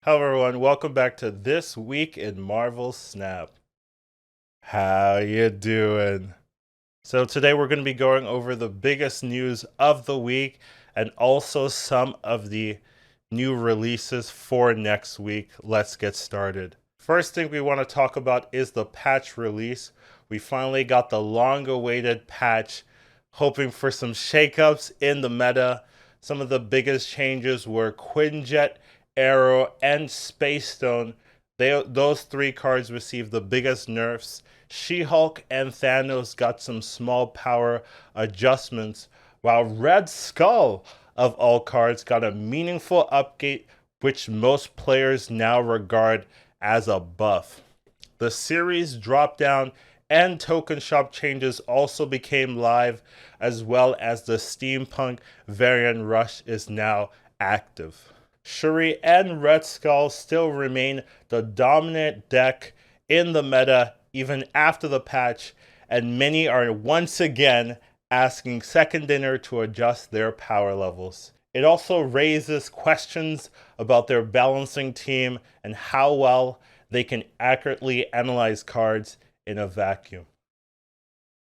Hello everyone, welcome back to This Week in Marvel Snap. How you doing? So today we're going to be going over the biggest news of the week and also some of the new releases for next week. Let's get started. First thing we want to talk about is the patch release. We finally got the long-awaited patch, hoping for some shakeups in the meta. Some of the biggest changes were Quinjet, Arrow, and Space Stone. Those three cards received the biggest nerfs. She-Hulk and Thanos got some small power adjustments, while RedSkull, of all cards, got a meaningful update which most players now regard as a buff. The series drop-down and token shop changes also became live, as well as the Steampunk variant rush is now active. Shuri and RedSkull still remain the dominant deck in the meta even after the patch, and many are once again asking Second Dinner to adjust their power levels. It also raises questions about their balancing team and how well they can accurately analyze cards in a vacuum.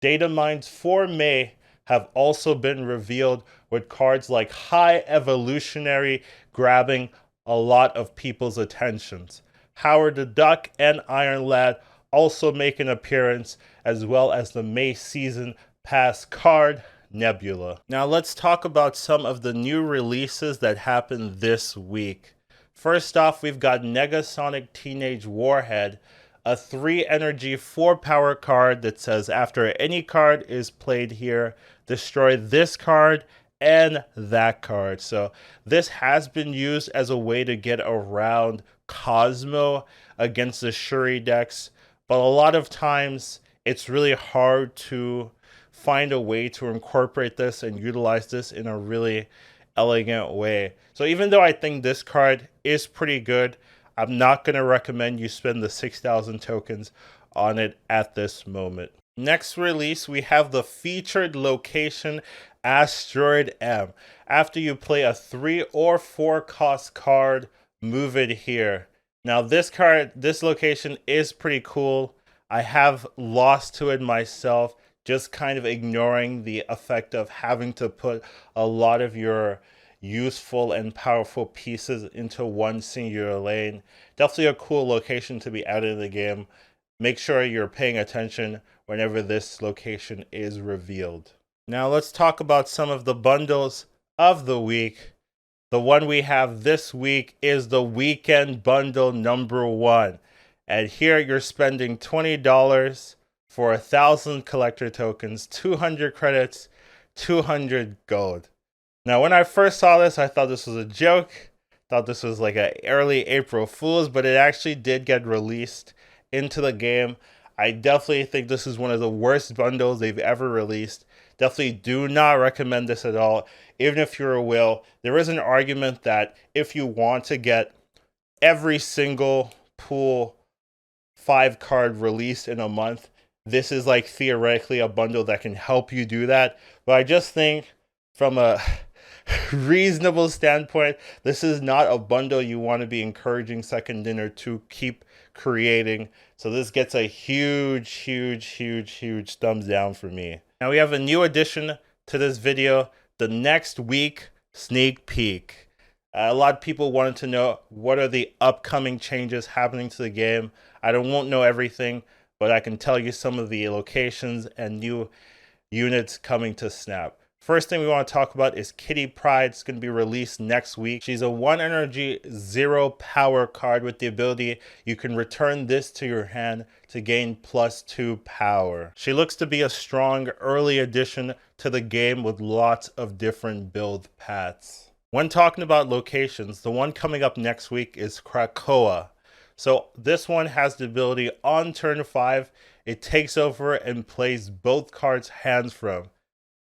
Data mines for May have also been revealed, with cards like High Evolutionary grabbing a lot of people's attentions. Howard the Duck and Iron Lad also make an appearance, as well as the May Season Pass card, Nebula. Now let's talk about some of the new releases that happened this week. First off, we've got Negasonic Teenage Warhead, a 3 energy 4 power card that says after any card is played here, destroy this card and that card. So this has been used as a way to get around Cosmo against the Shuri decks, but a lot of times it's really hard to find a way to incorporate this and utilize this in a really elegant way. So even though I think this card is pretty good, I'm not going to recommend you spend the 6,000 tokens on it at this moment. Next release, we have the featured location Astoroid M. After you play a 3 or 4 cost card, move it here. Now this location is pretty cool. I have lost to it myself, just kind of ignoring the effect of having to put a lot of your useful and powerful pieces into one singular lane. Definitely a cool location to be added in the game. Make sure you're paying attention whenever this location is revealed. Now let's talk about some of the bundles of the week. The one we have this week is the weekend bundle number 1. And here you're spending $20 for 1,000 collector tokens, 200 credits, 200 gold. Now, when I first saw this, I thought this was a joke. Thought this was like an early April Fool's, but it actually did get released into the game. I definitely think this is one of the worst bundles they've ever released. Definitely do not recommend this at all. Even if you're a whale, there is an argument that if you want to get every single pool 5 card released in a month, this is like theoretically a bundle that can help you do that. But I just think from a reasonable standpoint, this is not a bundle you want to be encouraging Second Dinner to keep creating. So this gets a huge thumbs down for me. Now we have a new addition to this video, the next week sneak peek. A lot of people wanted to know what are the upcoming changes happening to the game. I won't know everything, but I can tell you some of the locations and new units coming to Snap. First thing we want to talk about is Kitty Pryde. It's going to be released next week. She's a 1 energy 0 power card with the ability you can return this to your hand to gain +2 power. She looks to be a strong early addition to the game with lots of different build paths. When talking about locations, the one coming up next week is Krakoa. So this one has the ability on turn 5, it takes over and plays both cards hands from.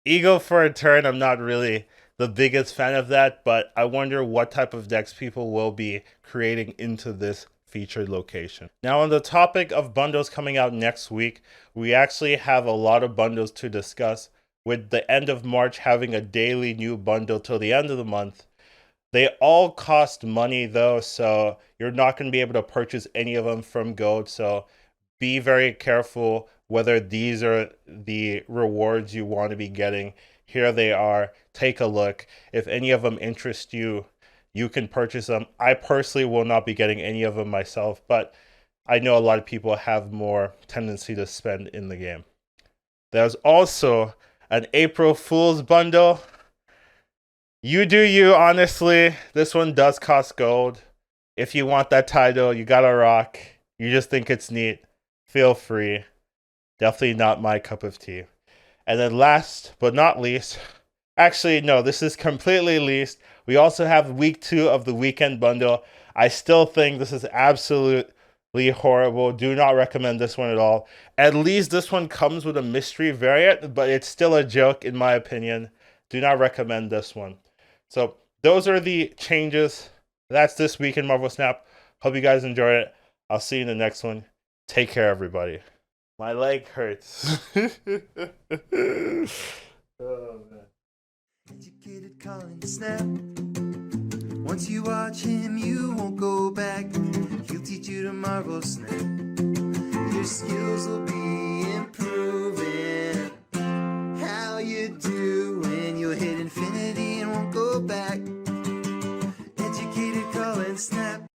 Ego for a turn, I'm not really the biggest fan of that, but I wonder what type of decks people will be creating into this featured location. Now on the topic of bundles coming out next week, we actually have a lot of bundles to discuss, with the end of March having a daily new bundle till the end of the month. They all cost money though, so you're not going to be able to purchase any of them from Gold. So be very careful whether these are the rewards you want to be getting. Here they are. Take a look. If any of them interest you, you can purchase them. I personally will not be getting any of them myself, but I know a lot of people have more tendency to spend in the game. There's also an April Fool's bundle. You do you, honestly. This one does cost gold. If you want that title, you gotta rock. You just think it's neat, feel free. Definitely not my cup of tea. And then last but not least, actually, no, this is completely least. We also have week 2 of the weekend bundle. I still think this is absolutely horrible. Do not recommend this one at all. At least this one comes with a mystery variant, but it's still a joke in my opinion. Do not recommend this one. So those are the changes. That's this week in Marvel Snap. Hope you guys enjoyed it. I'll see you in the next one. Take care, everybody. My leg hurts. Oh, man. EducatedCollins Snap. Once you watch him, you won't go back. He'll teach you to Marvel Snap. Your skills will be